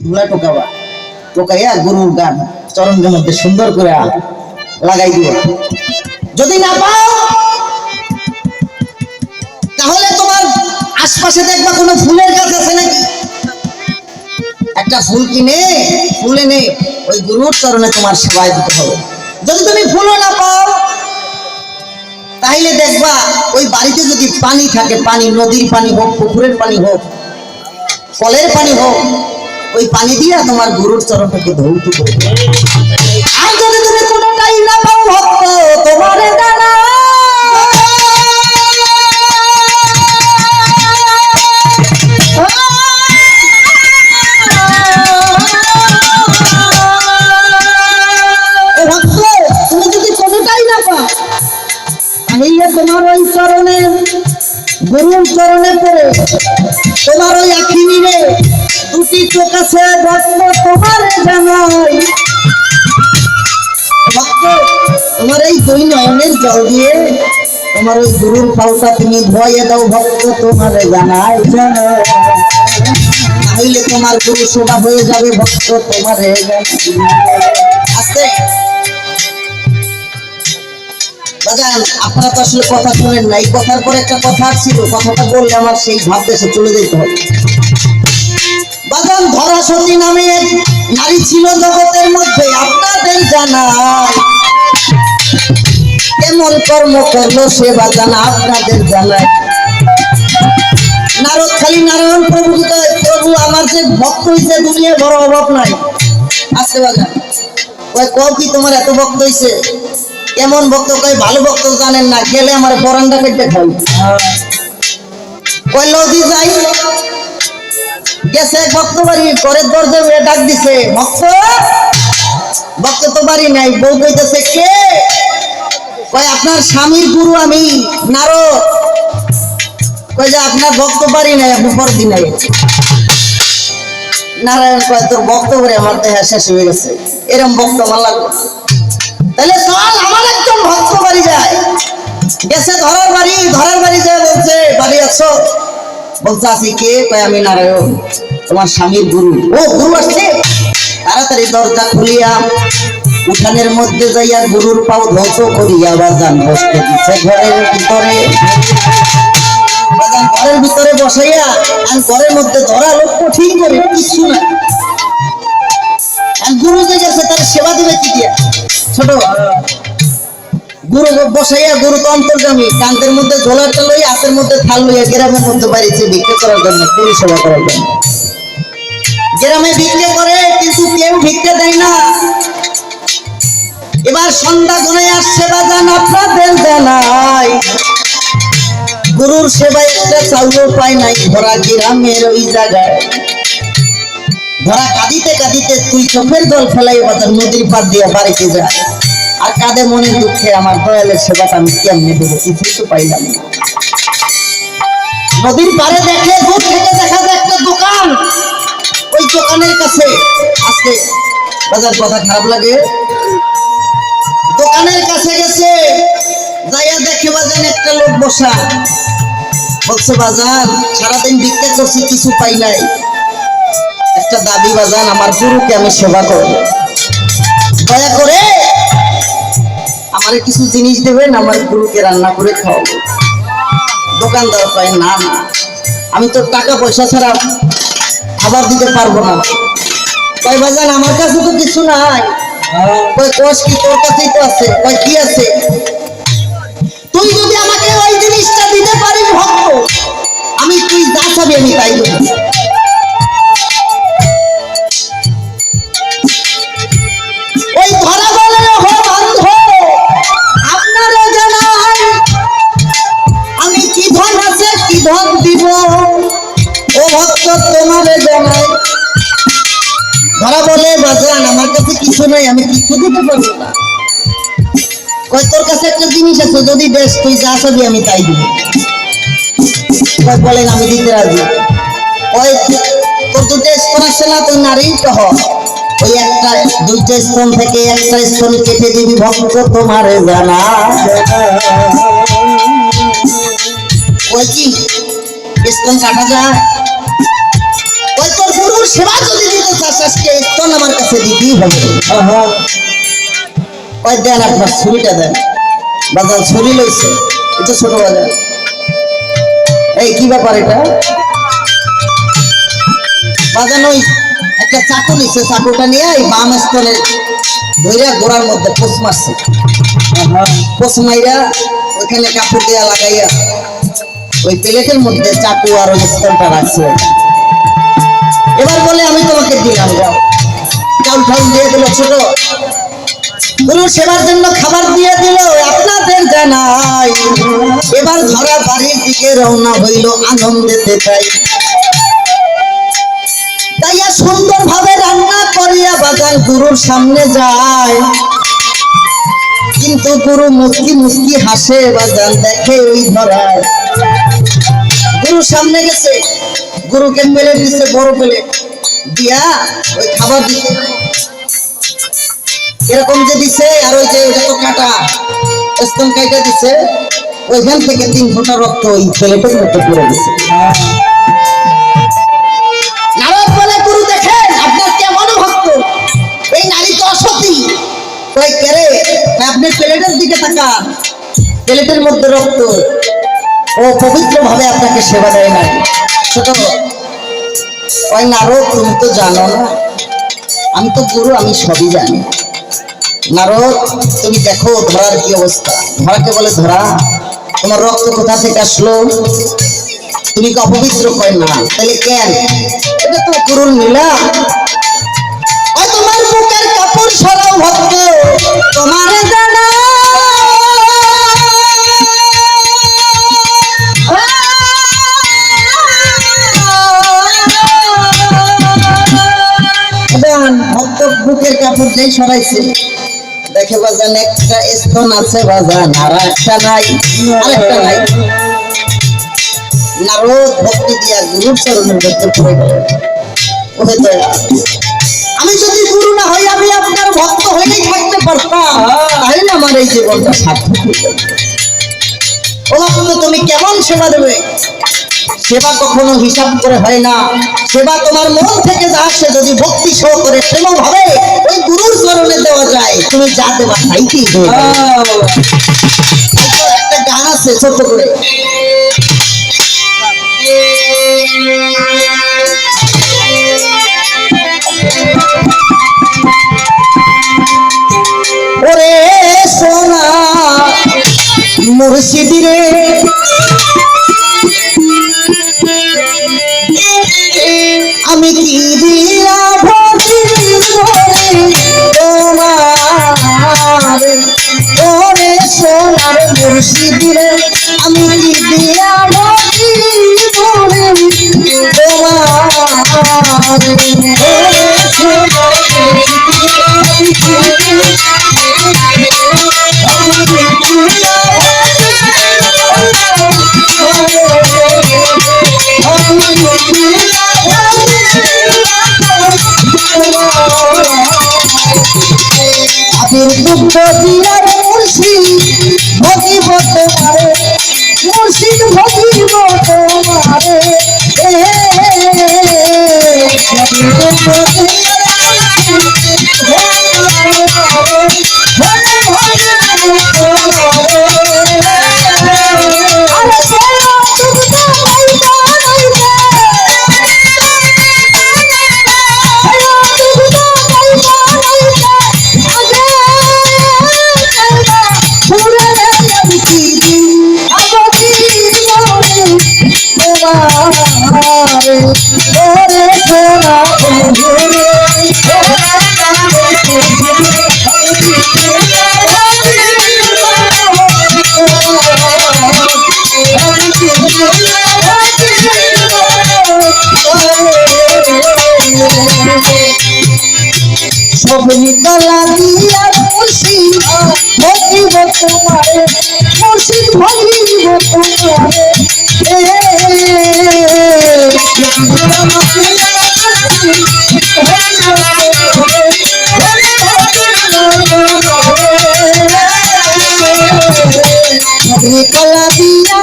ধুলা টোকাবা, টোকাইয়া গরুর গান চরণের মধ্যে সুন্দর করে লাগাই দিও। যদি না পাও তাহলে তোমার আশপাশে দেখবা কোনো ফুলের গাছ আছে নাকি, একটা ফুল কিনে ফুল এনে ওই গরুর চরণে তোমার সেবায় দিতে হবে। যদি তুমি ফুলও না পাও তাহলে দেখবা ওই বাড়িতে যদি পানি থাকে, পানি নদীর পানি হোক, পুকুরের পানি হোক, কলের পানি হোক, ওই পানি দিয়া তোমার গরুর চরণটাকে ধৌত করবে। আর যদি তুমি কোনোটাই না পাও ভক্ত তোমার জানা তোমার ওই চরণে গরুর চরণে পড়ে তোমার ওই আখি নিরে দুটি চোখ আছে ভক্ত তোমার জানাই। ভক্ত তোমার এই দুই নয়নের জল দিয়ে তোমার ওই গরুর পাউটা তুমি ধোয়াইয়ে দাও ভক্ত তোমার জানাই জানো, তাহলে তোমার গরু সেবা হয়ে যাবে ভক্ত তোমার আস্তে। বাজান আপনারা তো আসলে কথা শুনেন না, এই কথার পরে একটা কথা ছিল, কথাটা বললে আমার সেই ভাব দেশে চলে যেতে হবে। বাজান ধরা সতী নামে এক নারী ছিল জগতের মধ্যে, আপনাদের জানায় কেমন কর্ম করলো সে বাজান আপনাদের জানায়। নারদ খালি নারায়ণ প্রভু প্রভু আমার যে ভক্ত হইছে দুনিয়ায় বড় অভাব নাই। আজকে বাজান ওই কও কি তোমার এত ভক্ত হইছে, কেমন ভক্ত কয় ভালো ভক্ত জানেন না, গেলে আমার পরানটা কেটে খাই। কয় লদি যাই গেছে ভক্ত বাড়ি, ঘরের দরজা ডাক দিছে, ভক্ত ভক্ত তো বাড়ি নাই। বউ কইতেছে কে? কয় আপনার স্বামীর গুরু আমি নারদ। কয় যে আপনার ভক্ত বাড়ি নাই, আপনি পরদিন নাই। নারায়ণ কয় তোর ভক্ত করে আমার দেহা শেষ হয়ে গেছে, এরকম ভক্ত ভালো লাগবে। তাহলে চল আমার একদম ভক্ত বাড়ি যায়। গেছে ধরার বাড়ি যায়, বলছে বাড়ি আছো? বলছে আছি। কে? কয় আমি নারায়ণ, তোমার স্বামীর গুরু। ও গুরু আসছে? তাড়াতাড়ি দরজা খুলিয়া উঠানের মধ্যে যাইয়া গুরুর পাও ধৌত করিয়া বাজান বসতে দিচ্ছে ঘরের ভিতরে। বাজান ঘরের ভিতরে বসাইয়া আর ঘরের মধ্যে ধরা লোক কঠিন করে কিছু না। গুরু যে গেছে তার সেবা দেবে কি দিয়া? ছোট গুরু বসাইয়া, গুরু তো অন্তর্গামী, কান্তের মধ্যে ঝোলাটা লইয়া হাতের মধ্যে থাল লইয়া গ্রামের মধ্যে বাড়িছে ভিক্ষে করার জন্য, পরিষেবা করার জন্য। গ্রামে ভিক্ষে করে কিন্তু কেউ ভিক্ষে দেয় না। এবার সন্ধ্যা গুনে আসছে বাজান আপনাদের জানাই, গুরুর সেবায় একটা চাউল পায় নাই ধরা গ্রামের ওই জায়গায়। ধরা কাঁদিতে কাঁদিতে তুই চোখের জল ফেলাই বাজার নদীর পার দিয়ে বাড়িতে যায়, আর কাঁদে মনের দুঃখে আমার দয়ালের সেবাটা আমি কেমনে দেবো, কিছুই তো পাইলাম না। নদীর পারে দেখে দূর থেকে দেখা যায় একটা দোকান, ওই দোকানের কাছে আসতে বাজার কথা খারাপ লাগে। দোকানের কাছে গেছে, যাইয়া দেখে বাজান একটা লোক বসা। বলছে বাজান সারাদিন ভিক্ষা করছি কিছু পাই নাই, একটা দাবি বাজান, আমার গুরুকে আমি সেবা করব, দয়া করে আমারে কিছু জিনিস দেবেন, আমার গুরুকে রান্না করে খাওয়াবো। দোকানদার কয় না না, আমি তো টাকা পয়সা ছাড়া খাবার দিতে পারবো না। কয় বাজান আমার কাছে তো কিছু নাই। কয় কোষ কি? তোর কাছেই তো আছে। কয় কি আছে? তুই যদি আমাকে ওই জিনিসটা দিতে পারিস ভক্ত, আমি তুই যা চাবি আমি তাই দেব। ওই ধরা বলে বন্ধ আপনারা জানাই আমি কি ধন আছে কি ধন দিব, ও ভক্ত তোমারে জানাই। ধরা বলে বাজান আমার কাছে কিছু নাই, আমি কিছু দিতে পারবো না। কয় তোর কাছে একটা জিনিস আছে, যদি দেশ তুই যা চাবি আমি তাই দিব। কয় বলেন আমি দিতে রাজি। কয় তোর দুটো স্তন আসছে না, তুই নারী তো হ, ওই একটা দুইটা স্তন থেকে একটা স্তন কেটে দিবি ভক্ত তোমারে জানা। কয় কি স্তন কাটা যায়? ওই তোর গুরুর সেবা যদি দিতে চাস দিতেই হবে। কয় দেন আপনার ছুরিটা দেন। বাজার ছুরি লইছে, এটা ছোট বাজার। এই কি ব্যাপার এটা? বাজার ওই একটা চাকু নিচ্ছে, চাকুটা নিয়ে এই বাম স্তনে ধইরা গোড়ার মধ্যে পোষ মারছে। পোষ মাইরা ওইখানে কাপড় দেয়া লাগাইয়া ওই প্লেটের মধ্যে চাকু আর ওই স্তনটা রাখছে। এবার বলে আমি তোমাকে দিলাম, যাও। চাউল ঠাউল দিয়ে দিল, ছোট গুরু সেবার জন্য খাবার দিয়ে দিল। আপনাদের জানাই এবার ধরা বাড়ির দিকে রওনা হইল আনন্দেতে তাই। তাইয়া সুন্দর ভাবে রান্না করিয়া বাজার গুরুর সামনে যায়। কিন্তু গুরু মুস্কি মুস্কি হাসে, বাজার দেখে ওই ধরায়। গুরু সামনে গেছে, গুরুকে প্লেট দিচ্ছে, বড় প্লেট দিয়া ওই খাবার দিচ্ছে, এরকম যে দিছে। আর ওই যে ওটা তো কাটা, স্তন কাইটা দিছে, ওইখান থেকে 3 ফোঁটা রক্ত ওই প্লেটের মধ্যে পড়ে গেছে। নারদ বলে, গুরু দেখেন আপনার কেমন ভক্ত, এই নারী তো অসতী। কই কেরে? আপনি প্লেটের দিকে তাকান, প্লেটের মধ্যে রক্ত। ও পবিত্র ভাবে আপনাকে সেবা দেয় নাই। ছোট ওই নারদ, তুমি তো জানো না, আমি তো গুরু, আমি সবই জানি। নারদ তুমি দেখো ধরার কি অবস্থা। ধরাকে বলে, ধরা তোমার রক্ত কোথা থেকে আসলো? তুমি কি অপবিত্র? কয় না। তাহলে কেন? এটা তো গুরুর নীলা। তোমার বুকের কাপড় সরাও ভক্ত, তোমার জানা ভক্ত বুকের কাপড় যেই সরাইছে, দেখে বাজান একটা স্তন আছে বাজান, আর একটা নাই, আরেকটা নাই। নারদ ভক্তি দিয়া গুরুর চরণের মধ্যে পড়ে গেল। আমি যদি গুরু না হই, আমি আপনার ভক্ত হয়েই থাকতে পারতাম, তাহলে আমার এই জীবনটা সার্থক হতো। ও ভক্ত, তুমি কেমন সেবা দেবে? সেবা কখনো হিসাব করে হয় না। সেবা তোমার মন থেকে যা আসে, যদি ভক্তি সহ করে সেবা ভাবে ওই গুরুর চরণে দেওয়া যায়, তুমি যা দেবা তাইতেই দেবে। একটা গান আছে ছোট করে, ওরে সোনা মুর্শিদ রে, আমি কি দিয়া ভক্তি তোমার? ওরে সোনার মুর্শিদ রে, আমি কি দিয়া ভক্তি তোমার? ভজিব তোমারে মুর্শিদ, ভজিব তোমারে। কলা দিয়া মুর্শিদ ভজিব তোমারে, মুর্শিদ ভজিব তোমারে। কলা দিয়া